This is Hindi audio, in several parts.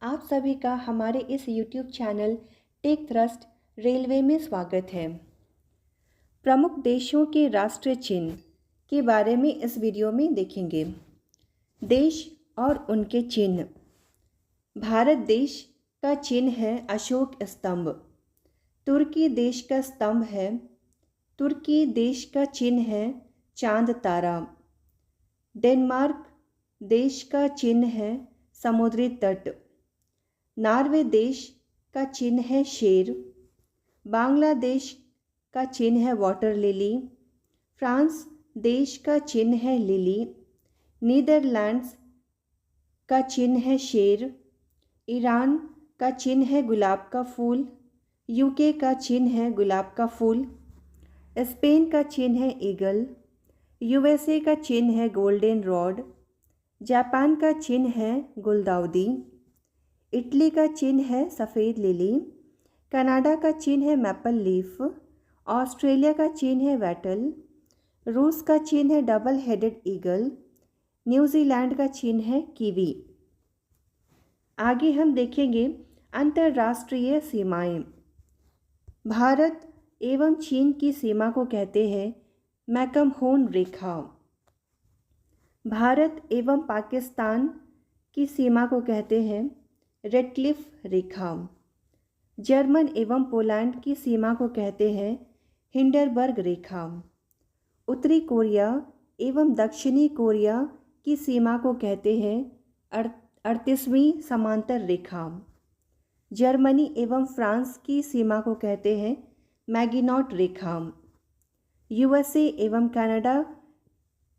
आप सभी का हमारे इस YouTube channel Tech Thrust Railway में स्वागत है। प्रमुख देशों के राष्ट्रीय चिन्ह के बारे में इस वीडियो में देखेंगे। देश और उनके चिन्ह। भारत देश का चिन्ह है अशोक स्तंभ। तुर्की देश का स्तंभ है। तुर्की देश का चिन्ह है चांद तारा। डेनमार्क देश का चिन्ह है समुद्री तट। नॉर्वे देश का चिन्ह है शेर। बांग्लादेश का चिन्ह है वाटर लिली। फ्रांस देश का चिन्ह है लिली। नीदरलैंड्स का चिन्ह है शेर। ईरान का चिन्ह है गुलाब का फूल। यूके का चिन्ह है गुलाब का फूल। स्पेन का चिन्ह है ईगल। यूएसए का चिन्ह है गोल्डन रॉड। जापान का चिन्ह है गुलदाउदी। इटली का चिन्ह है सफ़ेद लिली। कनाडा का चिन्ह है मैपल लीफ। ऑस्ट्रेलिया का चिन्ह है वैटल। रूस का चिन्ह है डबल हेडेड ईगल। न्यूजीलैंड का चिन्ह है कीवी। आगे हम देखेंगे अंतर्राष्ट्रीय सीमाएं। भारत एवं चीन की सीमा को कहते हैं मैकमहोन रेखा। भारत एवं पाकिस्तान की सीमा को कहते हैं रेडक्लिफ रेखा। जर्मन एवं पोलैंड की सीमा को कहते हैं हिंडरबर्ग रेखा। उत्तरी कोरिया एवं दक्षिणी कोरिया की सीमा को कहते हैं 38वीं समांतर रेखा। जर्मनी एवं फ्रांस की सीमा को कहते हैं मैगिनॉट रेखा। यूएसए एवं कनाडा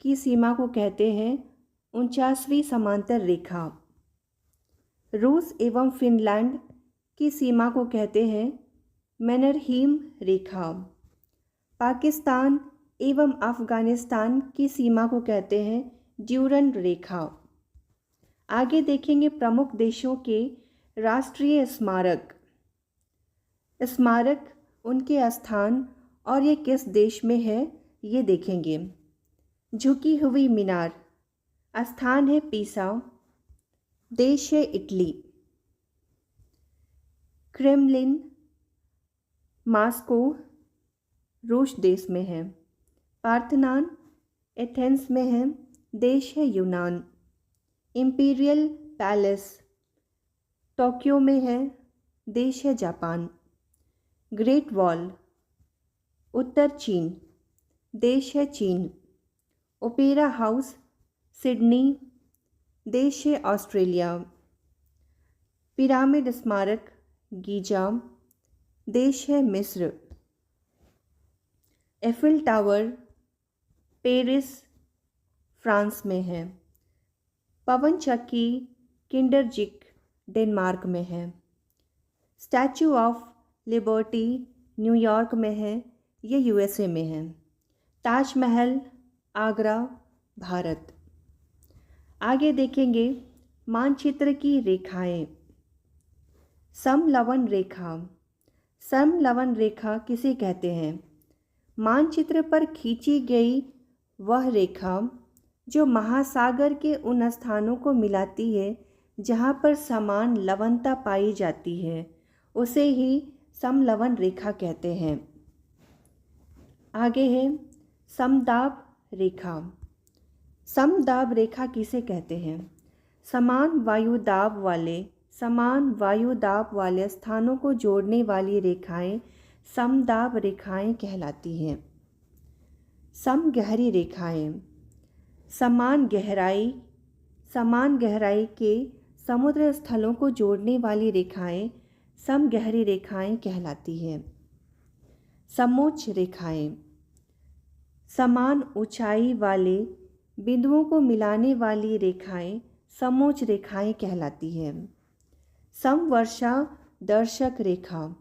की सीमा को कहते हैं 49वीं समांतर रेखा। रूस एवं फिनलैंड की सीमा को कहते हैं मैनरहीम रेखा। पाकिस्तान एवं अफ़गानिस्तान की सीमा को कहते हैं ड्यूरंड रेखा। आगे देखेंगे प्रमुख देशों के राष्ट्रीय स्मारक। स्मारक, उनके स्थान और ये किस देश में है ये देखेंगे। झुकी हुई मीनार, स्थान है पीसा, देश है इटली। क्रेमलिन, मॉस्को, रूस देश में है। पार्थेनॉन, एथेंस में है, देश है यूनान। इंपीरियल पैलेस, टोक्यो में है, देश है जापान। ग्रेट वॉल, उत्तर चीन, देश है चीन। ओपेरा हाउस, सिडनी, देश है ऑस्ट्रेलिया। पिरामिड स्मारक, गीजा, देश है मिस्र। एफिल टावर, पेरिस, फ्रांस में है। पवन चक्की, किंडरजिक, डेनमार्क में है। स्टैचू ऑफ लिबर्टी, न्यूयॉर्क में है, ये यूएसए में है। ताजमहल, आगरा, भारत। आगे देखेंगे मानचित्र की रेखाएं। समलवन रेखा। समलवन रेखा किसे कहते हैं? मानचित्र पर खींची गई वह रेखा जो महासागर के उन स्थानों को मिलाती है जहाँ पर समान लवणता पाई जाती है, उसे ही समलवन रेखा कहते हैं। आगे है समदाब रेखा। समदाब रेखा किसे कहते हैं? समान वायुदाब वाले स्थानों को जोड़ने वाली रेखाएं समदाब रेखाएं कहलाती हैं। समगहरी रेखाएं, समान गहराई के समुद्र स्थलों को जोड़ने वाली रेखाएं समगहरी रेखाएं कहलाती हैं। समोच्च रेखाएं, समान ऊंचाई वाले बिंदुओं को मिलाने वाली रेखाएं समोच्च रेखाएं कहलाती हैं। समवर्षा दर्शक रेखा,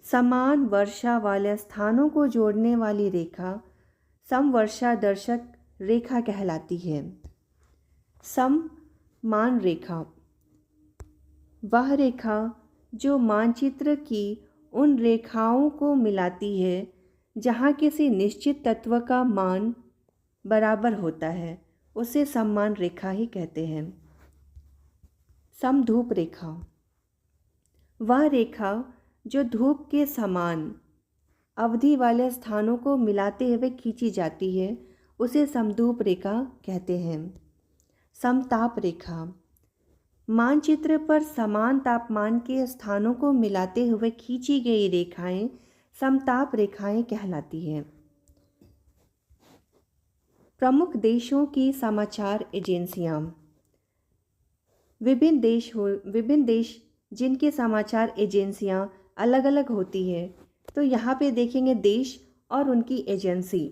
समान वर्षा वाले स्थानों को जोड़ने वाली रेखा समवर्षा दर्शक रेखा कहलाती है। सममान रेखा, वह रेखा जो मानचित्र की उन रेखाओं को मिलाती है जहाँ किसी निश्चित तत्व का मान बराबर होता है, उसे समान रेखा ही कहते हैं। समधूप रेखा, वह रेखा जो धूप के समान अवधि वाले स्थानों को मिलाते हुए खींची जाती है, उसे समधूप रेखा कहते हैं। समताप रेखा, मानचित्र पर समान तापमान के स्थानों को मिलाते हुए खींची गई रेखाएं समताप रेखाएं कहलाती हैं। प्रमुख देशों की समाचार एजेंसियां, विभिन्न देश जिनकी समाचार एजेंसियां अलग अलग होती है, तो यहाँ पे देखेंगे देश और उनकी एजेंसी।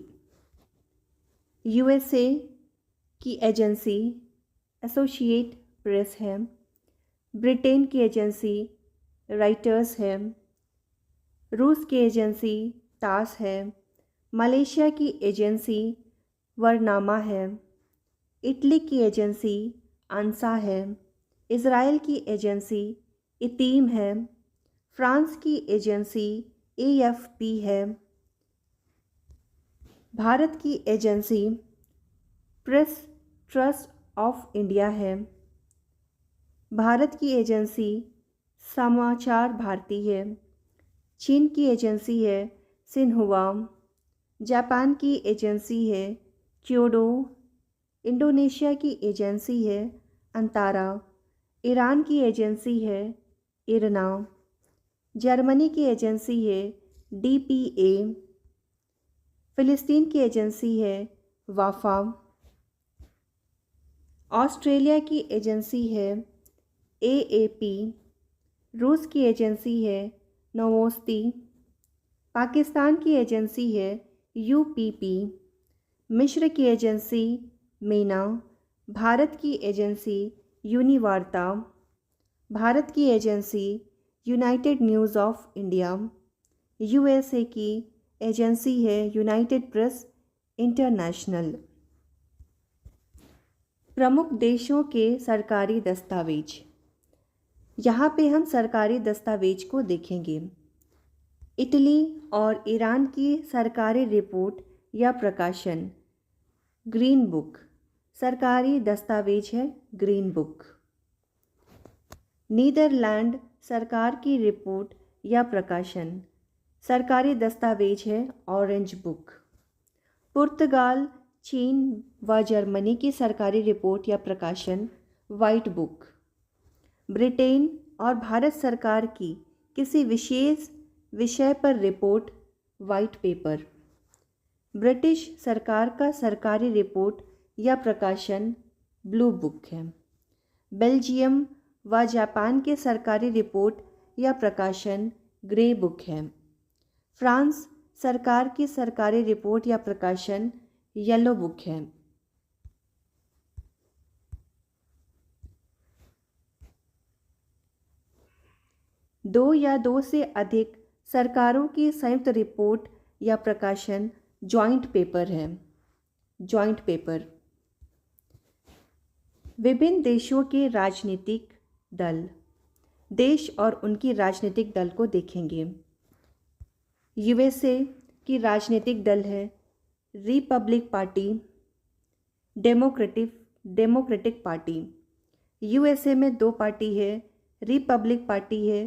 यूएसए की एजेंसी एसोसिएट प्रेस है, ब्रिटेन की एजेंसी राइटर्स है, रूस की एजेंसी टास है, मलेशिया की एजेंसी वरनामा है, इटली की एजेंसी आंसा है, इज़राइल की एजेंसी इतीम है, फ्रांस की एजेंसी एएफपी है, भारत की agency press trust of India है, भारत की एजेंसी समाचार भारती है, चीन की एजेंसी है सिन्हुआ, जापान की एजेंसी है क्योडो, इंडोनेशिया की एजेंसी है अंतारा, ईरान की एजेंसी है इरना, जर्मनी की एजेंसी है डीपीए, फ़िलिस्तीन की एजेंसी है वाफा, ऑस्ट्रेलिया की एजेंसी है एएपी, रूस की एजेंसी है नोवोस्ती, पाकिस्तान की एजेंसी है यूपीपी, मिस्र की एजेंसी मेना, भारत की एजेंसी यूनिवार्ता, भारत की agency United news of India, USA की एजेंसी है यूनाइटेड प्रेस इंटरनेशनल। प्रमुख देशों के सरकारी दस्तावेज, यहाँ पे हम सरकारी दस्तावेज को देखेंगे। इटली और ईरान की सरकारी रिपोर्ट या प्रकाशन ग्रीन बुक, सरकारी दस्तावेज है ग्रीन बुक। नीदरलैंड सरकार की रिपोर्ट या प्रकाशन सरकारी दस्तावेज है ऑरेंज बुक। पुर्तगाल, चीन व जर्मनी की सरकारी रिपोर्ट या प्रकाशन वाइट बुक। ब्रिटेन और भारत सरकार की किसी विशेष विषय पर रिपोर्ट वाइट पेपर। ब्रिटिश सरकार का सरकारी रिपोर्ट या प्रकाशन ब्लू बुक है। बेल्जियम व जापान के सरकारी रिपोर्ट या प्रकाशन ग्रे बुक है। फ्रांस सरकार की सरकारी रिपोर्ट या प्रकाशन येलो बुक है। दो या दो से अधिक सरकारों की संयुक्त रिपोर्ट या प्रकाशन जॉइंट पेपर है। Joint paper. विभिन्न देशों के राजनीतिक दल, देश और उनकी राजनीतिक दल को देखेंगे। यूएसए की राजनीतिक दल है Republic party, democratic party. USA में दो पार्टी है, रिपब्लिक पार्टी है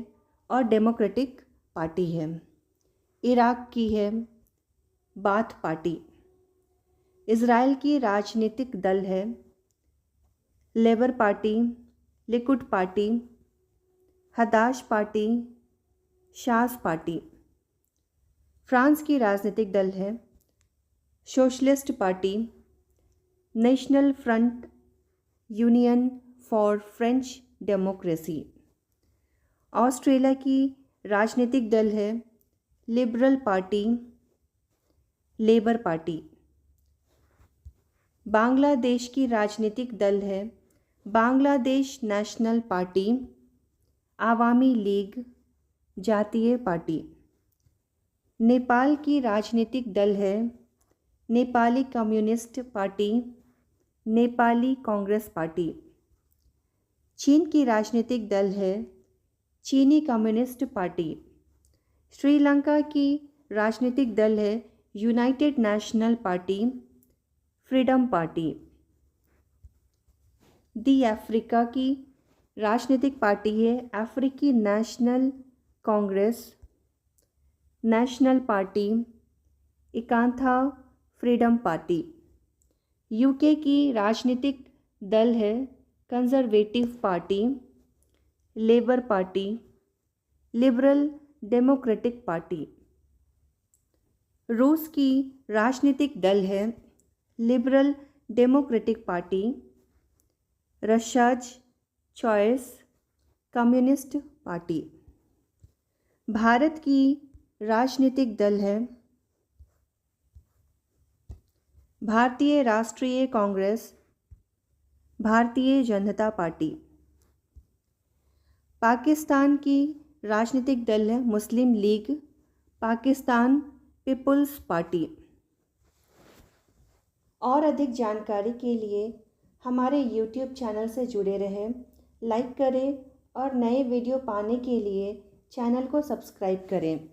और डेमोक्रेटिक पार्टी है। इराक की है बाथ पार्टी। इज़राइल की राजनीतिक दल है Labour Party, Likud Party, Hadash Party, Shas Party. France की राजनीतिक दल है Socialist Party, National Front, Union for French Democracy. Australia की राजनीतिक दल है Liberal Party, Labour Party. Bangladesh की राजनीतिक दल है Bangladesh National Party, Awami League, Jatiya Party. Nepal की राजनीतिक दल है Nepali Communist Party, Nepali Congress Party. चीन की राजनीतिक दल है चीनी कम्युनिस्ट पार्टी। श्रीलंका की राजनीतिक दल है United National Party, Freedom Party. दी अफ्रीका की राजनीतिक पार्टी है अफ्रीकी नेशनल कांग्रेस, नेशनल पार्टी, इकांथा फ्रीडम पार्टी। यूके की राजनीतिक दल है Conservative Party, Labour Party, Liberal Democratic Party. रूस की राजनीतिक दल है Liberal Democratic Party, Russia's Choice Communist Party. Bharat की राजनीतिक दल है भारतीय राष्ट्रीय कांग्रेस, भारतीय जनता पार्टी। पाकिस्तान की राजनीतिक दल है मुस्लिम लीग, पाकिस्तान पीपुल्स पार्टी। और अधिक जानकारी के लिए हमारे YouTube चैनल से जुड़े रहें, लाइक करें और नए वीडियो पाने के लिए चैनल को सब्सक्राइब करें।